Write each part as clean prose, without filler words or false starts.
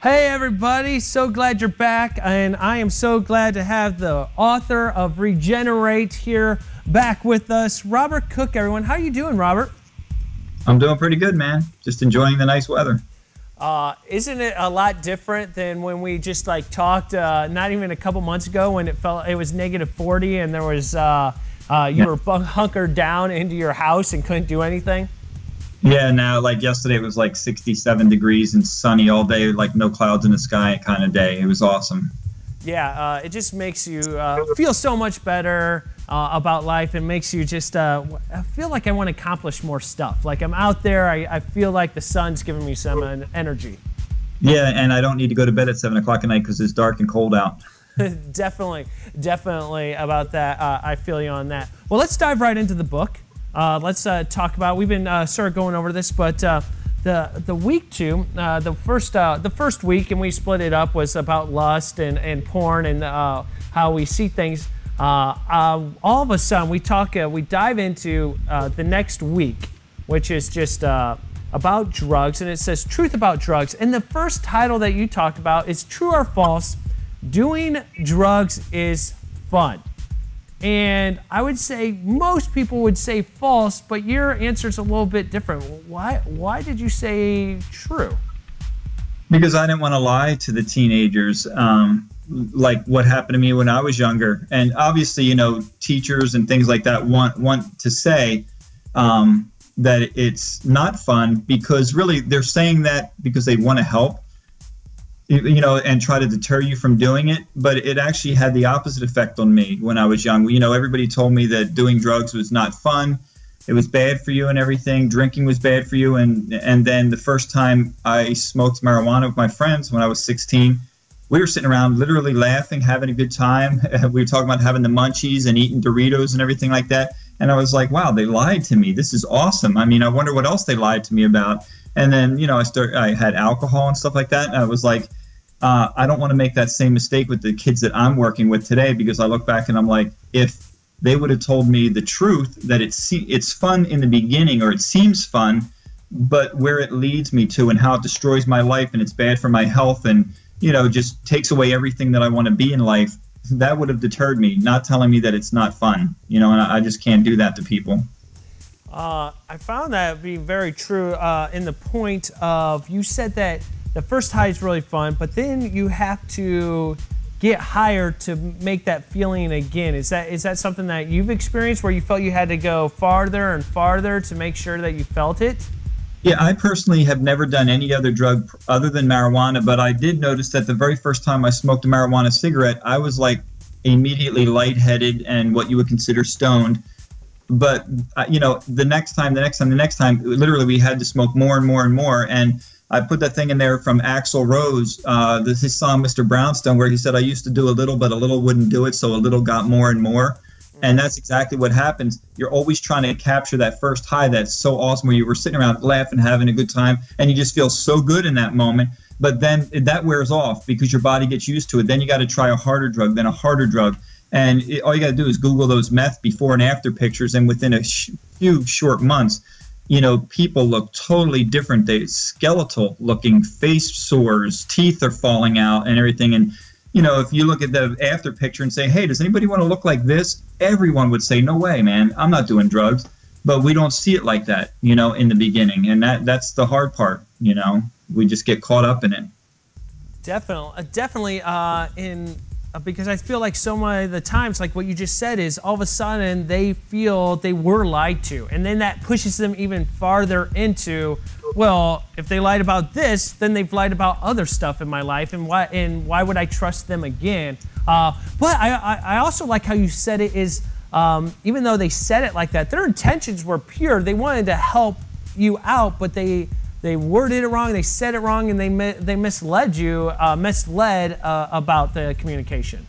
Hey everybody, so glad you're back, and I am so glad to have the author of Regenerate here back with us, Robert Cook, everyone. How are you doing, Robert? I'm doing pretty good, man. Just enjoying the nice weather. Isn't it a lot different than when we just like talked not even a couple months ago when it was -40 and there was you were hunkered down into your house and couldn't do anything? Yeah, now like yesterday it was like 67 degrees and sunny all day, like no clouds in the sky kind of day. It was awesome. Yeah, it just makes you feel so much better about life, and makes you just I feel like I want to accomplish more stuff. Like I'm out there, I feel like the sun's giving me some energy. Yeah, and I don't need to go to bed at 7 o'clock at night because it's dark and cold out. Definitely about that. I feel you on that. Well, let's dive right into the book. Let's talk about. We've been sort of going over this, but the week two, the first week, and we split it up, was about lust and porn and how we see things. All of a sudden, we dive into the next week, which is just about drugs, and it says truth about drugs. And the first title that you talked about is true or false. Doing drugs is fun. And I would say most people would say false, but your answer is a little bit different. Why did you say true? Because I didn't want to lie to the teenagers, like what happened to me when I was younger. And obviously, you know, teachers and things like that want to say that it's not fun, because really they're saying that because they want to help, you know, and try to deter you from doing it. But it actually had the opposite effect on me when I was young. You know, everybody told me that doing drugs was not fun. It was bad for you and everything. Drinking was bad for you. And then the first time I smoked marijuana with my friends when I was 16, we were sitting around literally laughing, having a good time. We were talking about having the munchies and eating Doritos and everything like that. And I was like, wow, they lied to me. This is awesome. I mean, I wonder what else they lied to me about. And then, you know, I had alcohol and stuff like that. And I was like, I don't want to make that same mistake with the kids that I'm working with today, because I look back and I'm like, if they would have told me the truth, that it's fun in the beginning, or it seems fun, but where it leads me to and how it destroys my life and it's bad for my health and, you know, just takes away everything that I want to be in life, that would have deterred me, not telling me that it's not fun, you know, and I just can't do that to people. I found that being very true in the point of, you said that the first high is really fun, but then you have to get higher to make that feeling again. Is that something that you've experienced, where you felt you had to go farther and farther to make sure that you felt it? Yeah, I personally have never done any other drug other than marijuana, but I did notice that the very first time I smoked a marijuana cigarette, I was like immediately lightheaded and what you would consider stoned. But, you know, the next time, literally we had to smoke more and more and more. And I put that thing in there from Axl Rose, his song Mr. Brownstone, where he said, I used to do a little, but a little wouldn't do it, so a little got more and more. And that's exactly what happens. You're always trying to capture that first high that's so awesome, where you were sitting around laughing, having a good time, and you just feel so good in that moment. But then that wears off because your body gets used to it. Then you got to try a harder drug, then a harder drug. And all you got to do is Google those meth before and after pictures, and within a few short months, you know, people look totally different. They skeletal looking, face sores, teeth are falling out and everything. And, you know, if you look at the after picture and say, hey, does anybody want to look like this? Everyone would say, no way, man, I'm not doing drugs. But we don't see it like that, you know, in the beginning. And that's the hard part, you know. We just get caught up in it. Definitely because I feel like so many of the times, like what you just said, is all of a sudden they feel they were lied to. And then that pushes them even farther into, well, if they lied about this, then they've lied about other stuff in my life. And why would I trust them again? But I also like how you said it is, even though they said it like that, their intentions were pure. They wanted to help you out, but they worded it wrong, they said it wrong, and they misled you, about the communication.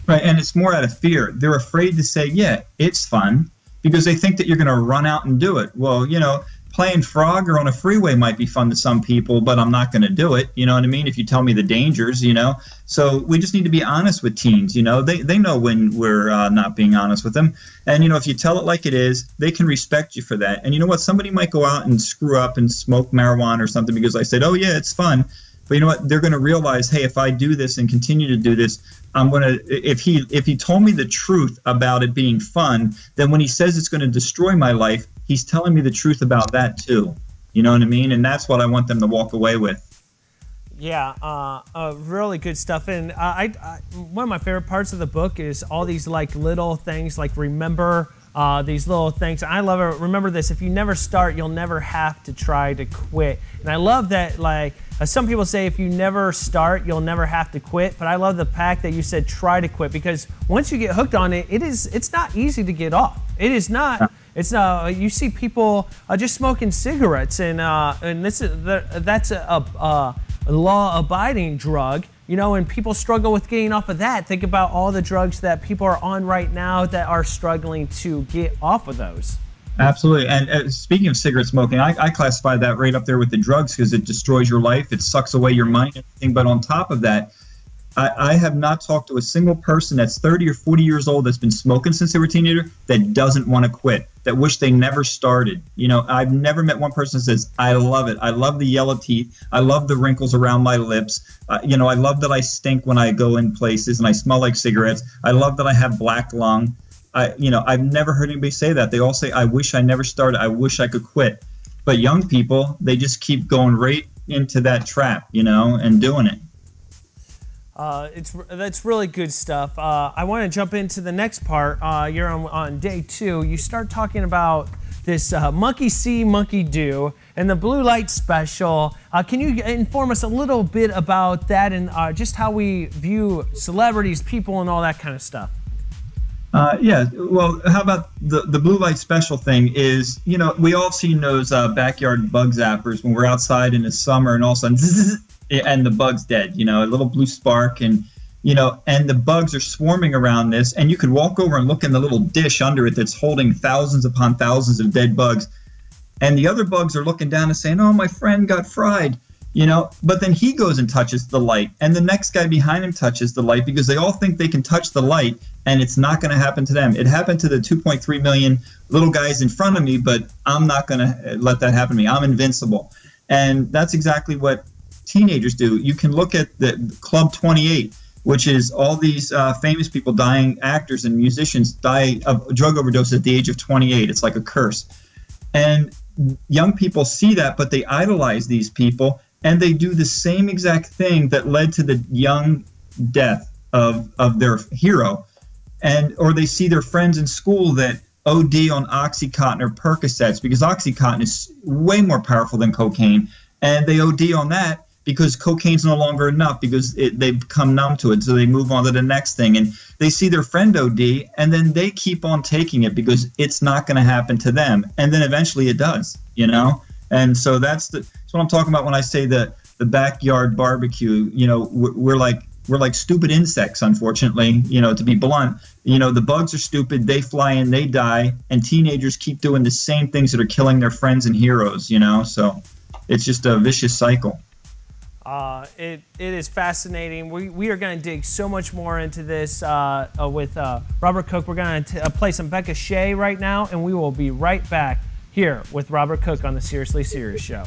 Right, and it's more out of fear. They're afraid to say, yeah, it's fun, because they think that you're going to run out and do it. Well, you know, playing Frogger on a freeway might be fun to some people, but I'm not going to do it. You know what I mean? If you tell me the dangers, you know. So we just need to be honest with teens. You know, they know when we're not being honest with them. And, you know, if you tell it like it is, they can respect you for that. And you know what? Somebody might go out and screw up and smoke marijuana or something because I said, oh, yeah, it's fun. But you know what? They're going to realize, hey, if I do this and continue to do this, I'm going to, if he told me the truth about it being fun, then when he says it's going to destroy my life, he's telling me the truth about that too. You know what I mean? And that's what I want them to walk away with. Yeah, really good stuff. And one of my favorite parts of the book is all these like little things, like remember these little things. I love it. Remember this: if you never start, you'll never have to try to quit. And I love that. Like some people say, if you never start, you'll never have to quit. But I love the fact that you said try to quit, because once you get hooked on it, it's not easy to get off. It is not. It's you see people just smoking cigarettes, and that's a law-abiding drug, you know, and people struggle with getting off of that. Think about all the drugs that people are on right now that are struggling to get off of those. Absolutely. And speaking of cigarette smoking, I classify that right up there with the drugs, because it destroys your life, it sucks away your money, everything. But on top of that, I have not talked to a single person that's 30 or 40 years old that's been smoking since they were a teenager that doesn't want to quit, that wish they never started. You know, I've never met one person that says, I love it. I love the yellow teeth. I love the wrinkles around my lips. You know, I love that I stink when I go in places and I smell like cigarettes. I love that I have black lung. You know, I've never heard anybody say that. They all say, I wish I never started. I wish I could quit. But young people, they just keep going right into that trap, you know, and doing it. That's really good stuff. I want to jump into the next part. You're on day 2. You start talking about this monkey see, monkey do, and the blue light special. Can you inform us a little bit about that and just how we view celebrities, people, and all that kind of stuff? Yeah, well, how about the blue light special thing is, you know, we all seen those backyard bug zappers when we're outside in the summer and all of a sudden, zzz, and the bug's dead, you know, a little blue spark, and, you know, and the bugs are swarming around this, and you could walk over and look in the little dish under it that's holding thousands upon thousands of dead bugs, and the other bugs are looking down and saying, oh, my friend got fried, you know, but then he goes and touches the light, and the next guy behind him touches the light, because they all think they can touch the light, and it's not going to happen to them. It happened to the 2.3 million little guys in front of me, but I'm not going to let that happen to me. I'm invincible. And that's exactly what teenagers do. You can look at the Club 28, which is all these famous people dying, actors and musicians die of drug overdose at the age of 28. It's like a curse. And young people see that, but they idolize these people, and they do the same exact thing that led to the young death of their hero. And or they see their friends in school that OD on Oxycontin or Percocets, because Oxycontin is way more powerful than cocaine, and they OD on that because cocaine's no longer enough, because they become numb to it, so they move on to the next thing. And they see their friend OD, and then they keep on taking it because it's not going to happen to them. And then eventually it does, you know? And so that's what I'm talking about when I say the backyard barbecue. You know, we're like stupid insects, unfortunately, you know, to be blunt. You know, the bugs are stupid, they fly in, they die, and teenagers keep doing the same things that are killing their friends and heroes, you know? So it's just a vicious cycle. It is fascinating. We are going to dig so much more into this with Robert Cook. We're going to play some Becca Shea right now, and we will be right back here with Robert Cook on the Seriously Serious Show.